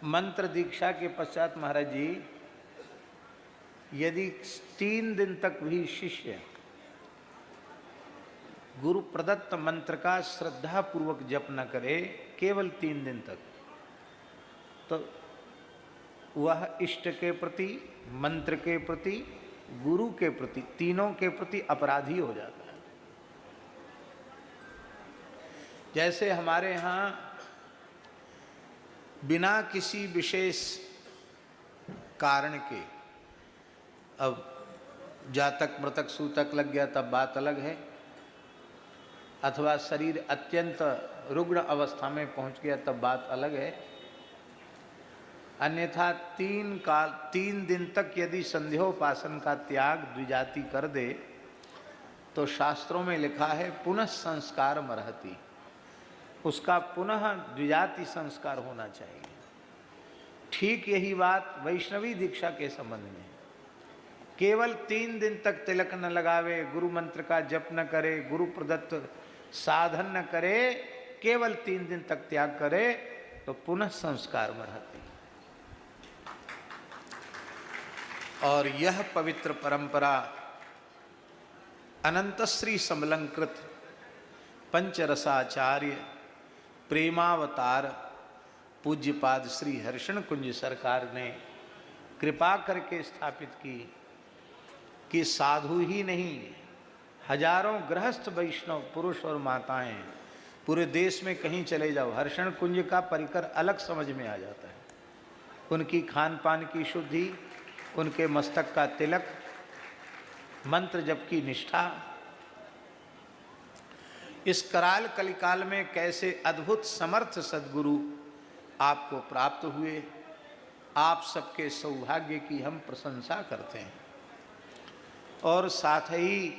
मंत्र दीक्षा के पश्चात महाराज जी यदि 3 दिन तक भी शिष्य गुरु प्रदत्त मंत्र का श्रद्धा पूर्वक जप न करे केवल 3 दिन तक, तो वह इष्ट के प्रति, मंत्र के प्रति, गुरु के प्रति, तीनों के प्रति अपराधी हो जाता है। जैसे हमारे यहाँ बिना किसी विशेष कारण के, अब जातक मृतक सूतक लग गया तब बात अलग है, अथवा शरीर अत्यंत रुग्ण अवस्था में पहुंच गया तब बात अलग है। अन्यथा 3 दिन तक यदि संध्योपासन का त्याग द्विजाति कर दे तो शास्त्रों में लिखा है पुनः संस्कार मरहति, उसका पुनः द्विजाति संस्कार होना चाहिए। ठीक यही बात वैष्णवी दीक्षा के संबंध में। केवल 3 दिन तक तिलक न लगावे, गुरु मंत्र का जप न करे, गुरु प्रदत्त साधन न करे, केवल 3 दिन तक त्याग करे तो पुनः संस्कार मरहति। और यह पवित्र परंपरा अनंतश्री समलंकृत पंचरसाचार्य प्रेमावतार पूज्यपाद श्री हर्षण कुंज सरकार ने कृपा करके स्थापित की कि साधु ही नहीं, हजारों गृहस्थ वैष्णव पुरुष और माताएं पूरे देश में कहीं चले जाओ, हर्षण कुंज का परिकर अलग समझ में आ जाता है। उनकी खान पान की शुद्धि, उनके मस्तक का तिलक, मंत्र जप की निष्ठा, इस कराल कलिकाल में कैसे अद्भुत समर्थ सद्गुरु आपको प्राप्त हुए, आप सबके सौभाग्य की हम प्रशंसा करते हैं। और साथ ही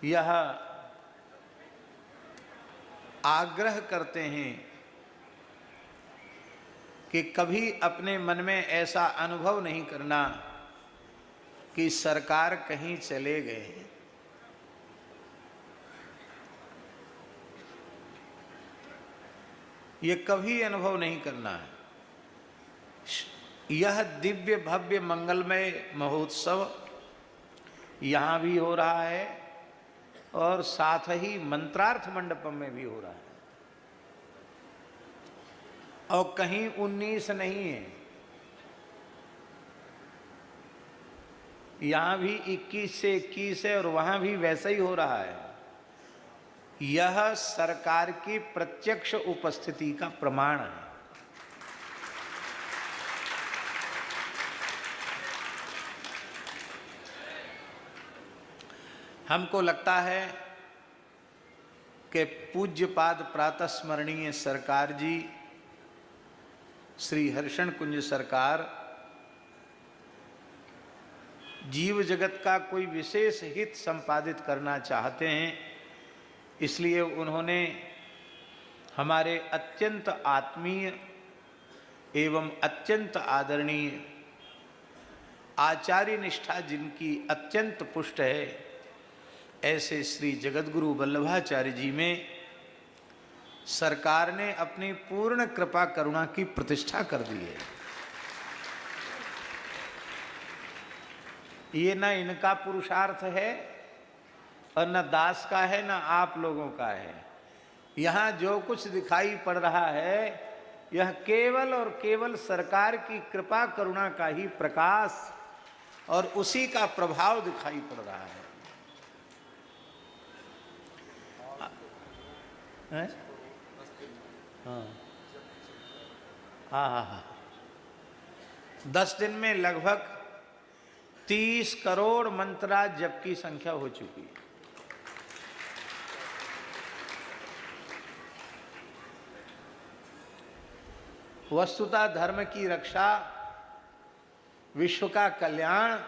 यह आग्रह करते हैं कि कभी अपने मन में ऐसा अनुभव नहीं करना कि सरकार कहीं चले गए। ये कभी अनुभव नहीं करना है। यह दिव्य भव्य मंगलमय महोत्सव यहाँ भी हो रहा है और साथ ही मंत्रार्थ मंडपम में भी हो रहा है, और कहीं 19 नहीं है, यहाँ भी 21 से 21 है और वहाँ भी वैसा ही हो रहा है। यह सरकार की प्रत्यक्ष उपस्थिति का प्रमाण है। हमको लगता है कि पूज्यपाद प्रातः स्मरणीय सरकार जी श्री हर्षण कुंज सरकार जीव जगत का कोई विशेष हित संपादित करना चाहते हैं, इसलिए उन्होंने हमारे अत्यंत आत्मीय एवं अत्यंत आदरणीय आचार्य निष्ठा जिनकी अत्यंत पुष्ट है, ऐसे श्री जगतगुरु वल्लभाचार्य जी में सरकार ने अपनी पूर्ण कृपा करुणा की प्रतिष्ठा कर दी है। ये न इनका पुरुषार्थ है और न दास का है, न आप लोगों का है। यहाँ जो कुछ दिखाई पड़ रहा है यह केवल और केवल सरकार की कृपा करुणा का ही प्रकाश और उसी का प्रभाव दिखाई पड़ रहा है। हाँ हाँ हाँ हाँ 10 दिन में लगभग 30 करोड़ मंत्रा जप की संख्या हो चुकी है। वस्तुतः धर्म की रक्षा, विश्व का कल्याण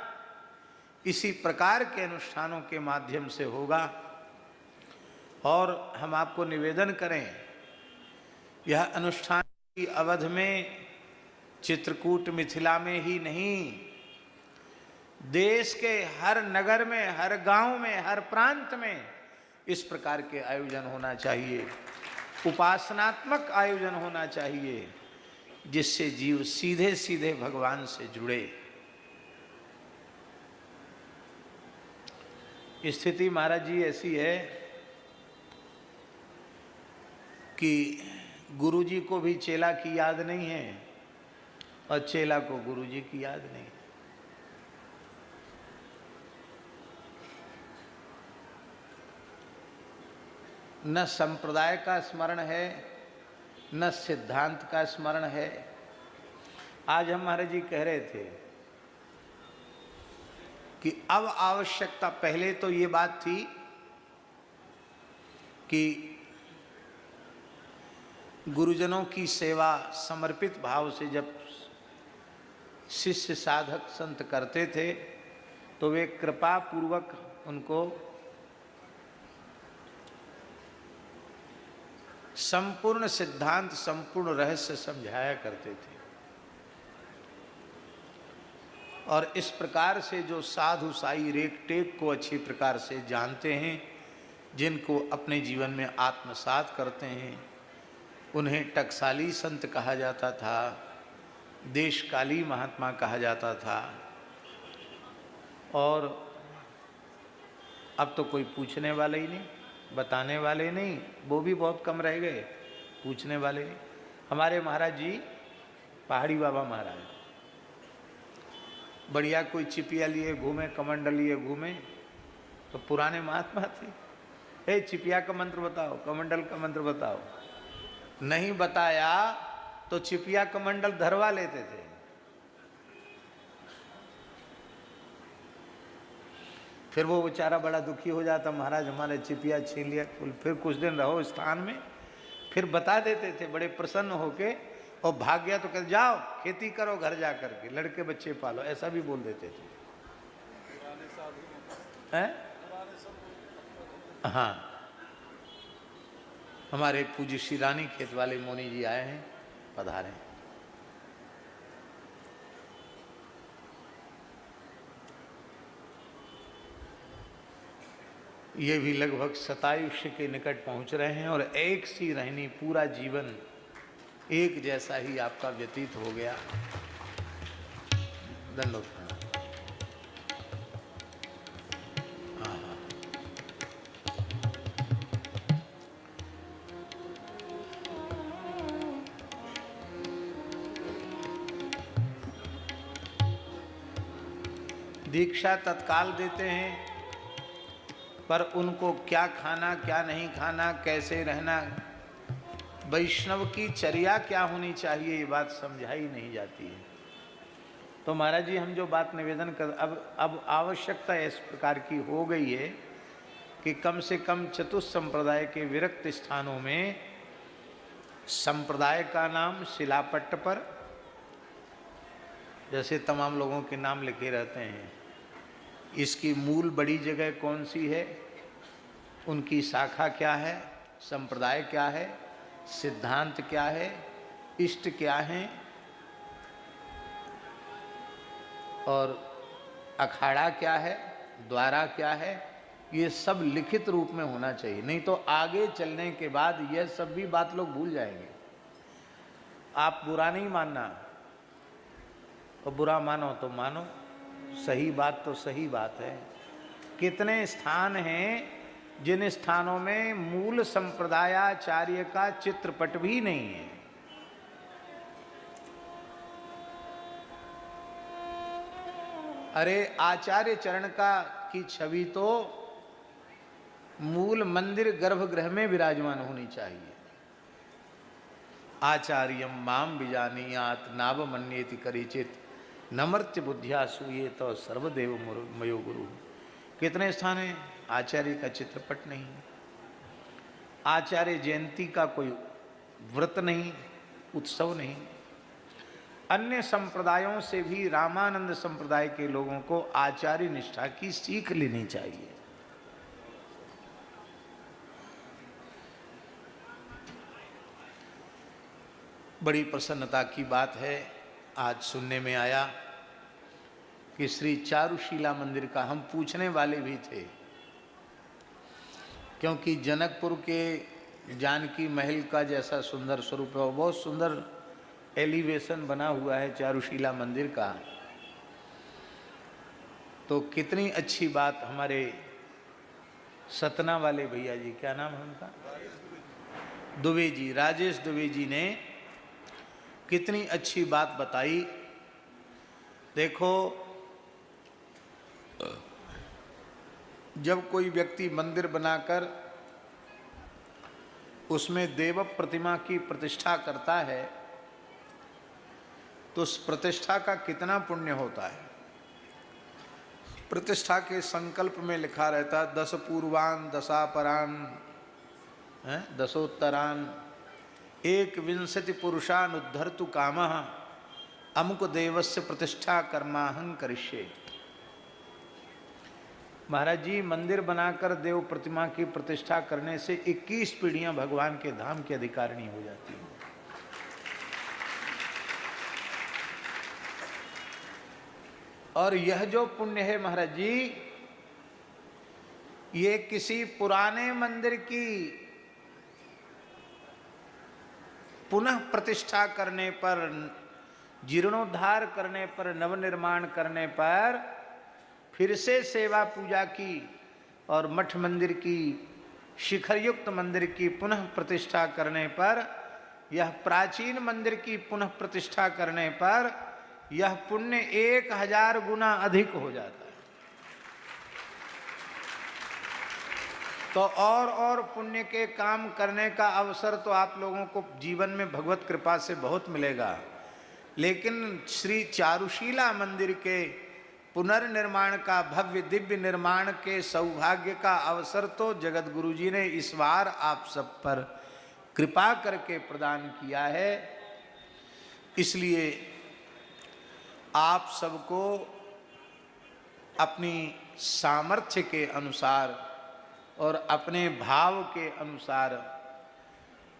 इसी प्रकार के अनुष्ठानों के माध्यम से होगा। और हम आपको निवेदन करें, यह अनुष्ठान की अवध में चित्रकूट मिथिला में ही नहीं, देश के हर नगर में, हर गांव में, हर प्रांत में इस प्रकार के आयोजन होना चाहिए, उपासनात्मक आयोजन होना चाहिए। जिससे जीव सीधे सीधे भगवान से जुड़े। स्थिति महाराज जी ऐसी है कि गुरुजी को भी चेला की याद नहीं है और चेला को गुरुजी की याद नहीं। न संप्रदाय का स्मरण है, न सिद्धांत का स्मरण है। आज हम महाराज जी कह रहे थे कि अब आवश्यकता, पहले तो ये बात थी कि गुरुजनों की सेवा समर्पित भाव से जब शिष्य साधक संत करते थे तो वे कृपा पूर्वक उनको संपूर्ण सिद्धांत, संपूर्ण रहस्य समझाया करते थे। और इस प्रकार से जो साधु साई रेख टेक को अच्छी प्रकार से जानते हैं, जिनको अपने जीवन में आत्मसात करते हैं, उन्हें टकसाली संत कहा जाता था, देशकाली महात्मा कहा जाता था। और अब तो कोई पूछने वाला ही नहीं, बताने वाले नहीं, वो भी बहुत कम रह गए, पूछने वाले नहीं। हमारे महाराज जी, पहाड़ी बाबा महाराज, बढ़िया कोई चिपिया लिए घूमे, कमंडल लिए घूमे, तो पुराने महात्मा थे। ए चिपिया का मंत्र बताओ, कमंडल का मंत्र बताओ। नहीं बताया तो चिपिया कमंडल धरवा लेते थे। फिर वो बेचारा बड़ा दुखी हो जाता, महाराज हमारे चिपिया छीन लिया। फिर कुछ दिन रहो स्थान में, फिर बता देते थे बड़े प्रसन्न होके। और भाग गया तो कहते जाओ खेती करो, घर जा करके लड़के बच्चे पालो, ऐसा भी बोल देते थे। हैं? हाँ, हमारे पूज्य श्री रानी खेत वाले मोनी जी आए हैं, पधारे। ये भी लगभग 27 के निकट पहुंच रहे हैं और एक सी रहनी, पूरा जीवन एक जैसा ही आपका व्यतीत हो गया। दंडोत प्रणाम। हाँ, दीक्षा तत्काल देते हैं, पर उनको क्या खाना क्या नहीं खाना, कैसे रहना, वैष्णव की चर्या क्या होनी चाहिए, ये बात समझाई नहीं जाती है। तो महाराज जी, हम जो बात निवेदन कर, अब आवश्यकता इस प्रकार की हो गई है कि कम से कम चतुस्संप्रदाय के विरक्त स्थानों में संप्रदाय का नाम शिलापट्ट पर, जैसे तमाम लोगों के नाम लिखे रहते हैं, इसकी मूल बड़ी जगह कौन सी है, उनकी शाखा क्या है, संप्रदाय क्या है, सिद्धांत क्या है, इष्ट क्या हैं, और अखाड़ा क्या है, द्वारा क्या है, ये सब लिखित रूप में होना चाहिए। नहीं तो आगे चलने के बाद यह सब भी बात लोग भूल जाएंगे। आप बुरा नहीं मानना, और बुरा मानो तो मानो, सही बात तो सही बात है। कितने स्थान हैं जिन स्थानों में मूल संप्रदायाचार्य का चित्रपट भी नहीं है। अरे आचार्य चरण की छवि तो मूल मंदिर गर्भगृह में विराजमान होनी चाहिए। आचार्यम माम बिजानीयात नाव मन्येति करिचित नमर्त्य बुद्धिया सूये तो सर्वदेव मयो गुरु। कितने स्थान हैं आचार्य का चित्रपट नहीं, आचार्य जयंती का कोई व्रत नहीं, उत्सव नहीं। अन्य संप्रदायों से भी रामानंद संप्रदाय के लोगों को आचार्य निष्ठा की सीख लेनी चाहिए। बड़ी प्रसन्नता की बात है, आज सुनने में आया कि श्री चारुशीला मंदिर का हम पूछने वाले भी थे, क्योंकि जनकपुर के जानकी महल का जैसा सुंदर स्वरूप है, बहुत सुंदर एलिवेशन बना हुआ है चारुशीला मंदिर का, तो कितनी अच्छी बात हमारे सतना वाले भैया जी, क्या नाम है उनका, दुबे जी, राजेश दुबे जी ने कितनी अच्छी बात बताई। देखो, जब कोई व्यक्ति मंदिर बनाकर उसमें देव प्रतिमा की प्रतिष्ठा करता है तो उस प्रतिष्ठा का कितना पुण्य होता है। प्रतिष्ठा के संकल्प में लिखा रहता है 10 पूर्वान दशापरान दशोत्तरान 21 पुरुषान उद्धर्तु कामः अमुक देवस्य प्रतिष्ठा कर्माहं करिष्ये। महाराज जी, मंदिर बनाकर देव प्रतिमा की प्रतिष्ठा करने से 21 पीढ़ियां भगवान के धाम की अधिकारिणी हो जाती हैं। और यह जो पुण्य है महाराज जी, ये किसी पुराने मंदिर की पुनः प्रतिष्ठा करने पर, जीर्णोद्धार करने पर, नवनिर्माण करने पर, फिर से सेवा पूजा की और मठ मंदिर की, शिखरयुक्त मंदिर की पुनः प्रतिष्ठा करने पर, यह प्राचीन मंदिर की पुनः प्रतिष्ठा करने पर यह पुण्य 1000 गुना अधिक हो जाता है। तो और पुण्य के काम करने का अवसर तो आप लोगों को जीवन में भगवत कृपा से बहुत मिलेगा, लेकिन श्री चारुशीला मंदिर के पुनर्निर्माण का, भव्य दिव्य निर्माण के सौभाग्य का अवसर तो जगत गुरु जी ने इस बार आप सब पर कृपा करके प्रदान किया है। इसलिए आप सबको अपनी सामर्थ्य के अनुसार और अपने भाव के अनुसार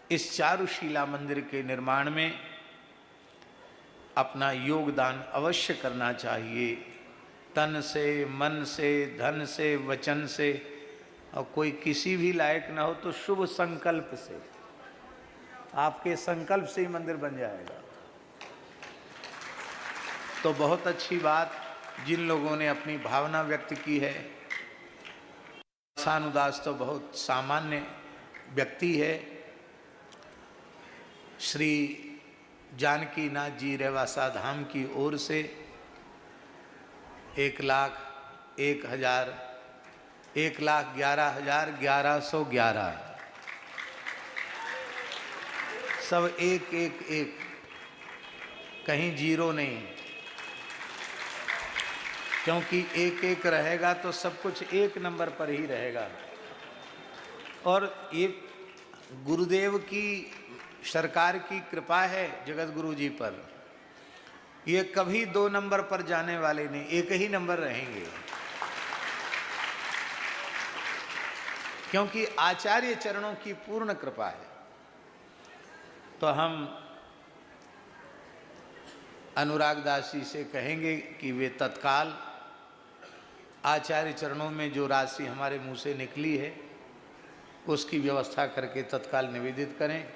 इस चारुशीला मंदिर के निर्माण में अपना योगदान अवश्य करना चाहिए, तन से, मन से, धन से, वचन से, और कोई किसी भी लायक ना हो तो शुभ संकल्प से। आपके संकल्प से ही मंदिर बन जाएगा। तो बहुत अच्छी बात, जिन लोगों ने अपनी भावना व्यक्त की है। सानुदास तो बहुत सामान्य व्यक्ति है। श्री जानकी नाथ जी रेवासा धाम की ओर से 1,11,11,1111 सब एक, कहीं जीरो नहीं, क्योंकि एक रहेगा तो सब कुछ एक नंबर पर ही रहेगा। और ये गुरुदेव की, सरकार की कृपा है जगत गुरु जी पर, ये कभी 2 नंबर पर जाने वाले नहीं, एक ही नंबर रहेंगे, क्योंकि आचार्य चरणों की पूर्ण कृपा है। तो हम अनुराग दास जी से कहेंगे कि वे तत्काल आचार्य चरणों में जो राशि हमारे मुंह से निकली है उसकी व्यवस्था करके तत्काल निवेदित करें।